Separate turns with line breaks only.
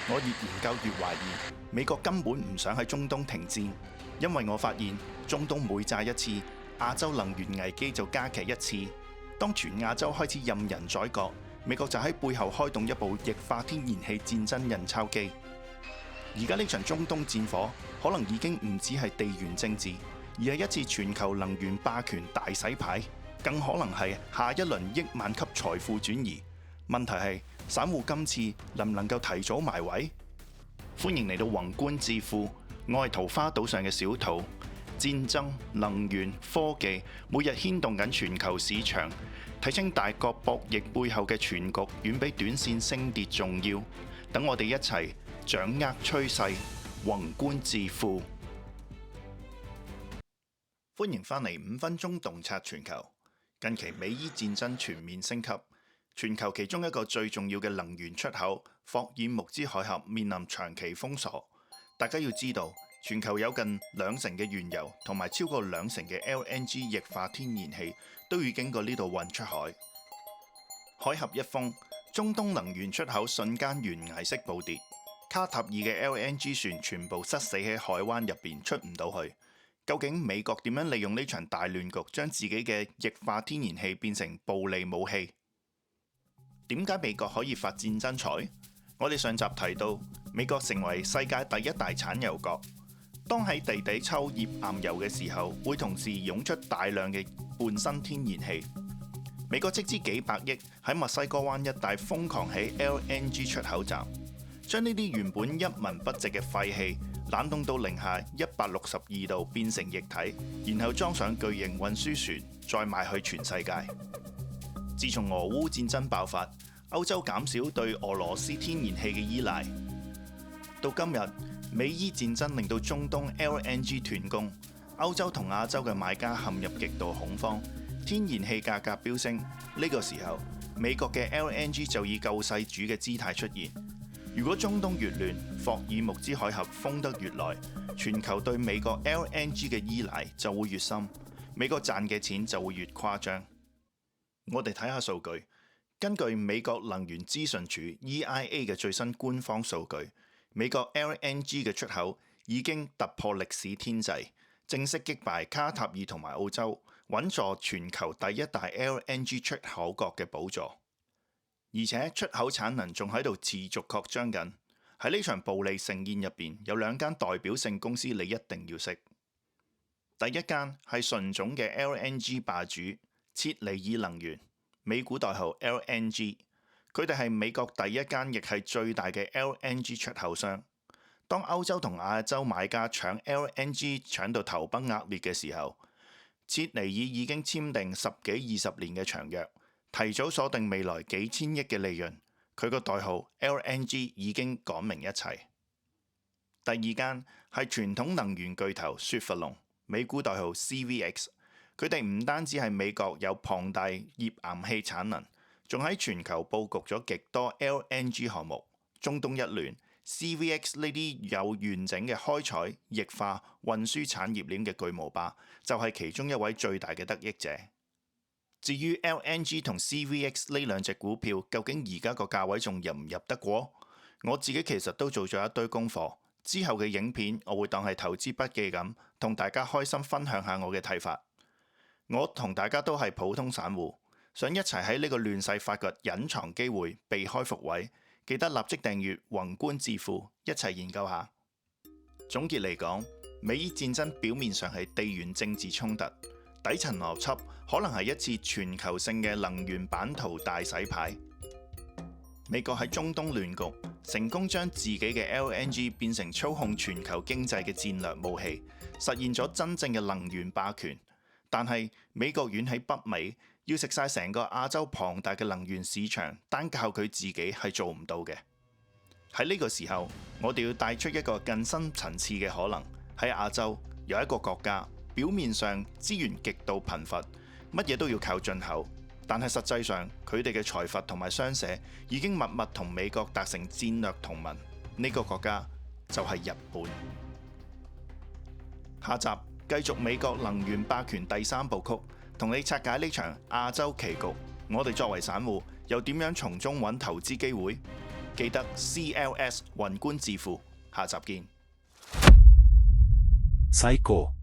我越研究越懷疑，美國根本唔想喺中東停戰，因為我發現中東每炸一次，亞洲能源危機就加劇一次。當全亞洲開始任人宰割，美國就喺背後開動一部液化天然氣戰爭印鈔機。而家呢場中東戰火可能已經唔止係地緣政治，而係一次全球能源霸權大洗牌，更可能係下一輪億萬級財富轉移。問題係散戶今次能唔能夠提早埋位？歡迎嚟到宏觀致富，我係桃花島上嘅小桃。戰爭、能源、科技每日牽動緊全球市場，睇清大國博弈背後嘅全局，遠比短線升跌重要。等我哋一齊掌握趨勢，宏觀致富。歡迎返嚟5分鐘洞察全球。近期美伊戰爭全面升級，全球其中一個最重要嘅能源出口霍爾木茲海峽面臨長期封鎖。大家要知道，全球有近20%嘅原油同埋超過20%嘅 LNG 液化天然氣都要經過呢度運出海。海峽一封，中東能源出口瞬間懸崖式暴跌。卡塔爾嘅 LNG 船全部塞死喺海灣入邊，出唔到去。究竟美國點樣利用呢場大亂局，將自己嘅液化天然氣變成暴利武器？點解美國可以發戰爭財？我哋上集提到，美國成為世界第一大產油國。當喺地底抽頁岩油嘅時候，會同時湧出大量嘅半生天然氣。美國斥資幾百億喺墨西哥灣一帶瘋狂起 LNG 出口站，將呢啲原本一文不值嘅廢氣冷凍到零下162度變成液體，然後裝上巨型運輸船，再賣去全世界。自從俄烏戰爭爆發，歐洲減少對俄羅斯天然氣嘅依賴，到今日美伊戰爭令到中東 LNG 斷供，歐洲同亞洲嘅買家陷入極度恐慌，天然氣價格飆升。呢個時候，美國嘅 LNG 就以救世主嘅姿態出現。如果中東越亂，霍爾木茲海峽封得越耐，全球對美國 LNG 嘅依賴就會越深，美國賺嘅錢就會越誇張。我哋睇下數據，根據美國能源資訊署 EIA 嘅最新官方數據，美國 LNG 嘅出口已經突破歷史天際，正式擊敗卡塔爾同埋澳洲，穩坐全球第一大 LNG 出口國嘅寶座。而且出口產能仲喺度持續擴張緊。喺呢場暴利盛宴入邊，有2間代表性公司你一定要識。第一間係純種嘅 LNG 霸主切尼爾能源，美股代號 LNG。佢哋係美國第一間亦係最大嘅 LNG 出口商。當歐洲同亞洲買家搶 LNG 搶到頭崩額裂嘅時候，切尼爾已經簽訂10幾20年嘅長約，提早鎖定未來幾千億嘅利潤。佢個代號 LNG 已經講明一切。第二間係傳統能源巨頭雪佛龍，美股代號 CVX。佢哋唔單止係美國有龐大頁岩氣產能，仲喺全球佈局咗極多 LNG 項目。中東一亂，CVX 呢啲有完整嘅開採、液化、運輸產業鏈嘅巨無霸，就係其中一位最大嘅得益者。至於 LNG 同 CVX 呢兩隻股票，究竟而家個價位仲入唔入得過？我自己其實都做咗一堆功課，之後嘅影片我會當係投資筆記咁，同大家開心分享下我嘅睇法。我同大家都係普通散戶，想一齊喺呢個亂世發掘隱藏機會，避開伏位。記得立即訂閱宏觀致富，一齊研究下。總結嚟講，美伊戰爭表面上係地緣政治衝突，底層邏輯可能係一次全球性嘅能源版圖大洗牌。美國喺中東亂局，成功將自己嘅 LNG 變成操控全球經濟嘅戰略武器，實現咗真正嘅能源霸權。但係美國遠喺北美，要食晒成個亞洲龐大嘅能源市場，單靠佢自己係做唔到嘅。喺呢個時候，我哋要帶出一個更深層次嘅可能。喺亞洲有一個國家，表面上資源極度貧乏，乜嘢都要靠進口，但係實際上佢哋嘅財閥同埋商社已經默默同美國達成戰略同盟。呢個國家就係日本。下集繼續美國能源霸權第3部曲，同你拆解呢場亞洲棋局。我哋作為散戶，又點樣從中揾投資機會？記得 CLS 雲觀致富，下集見。
最高。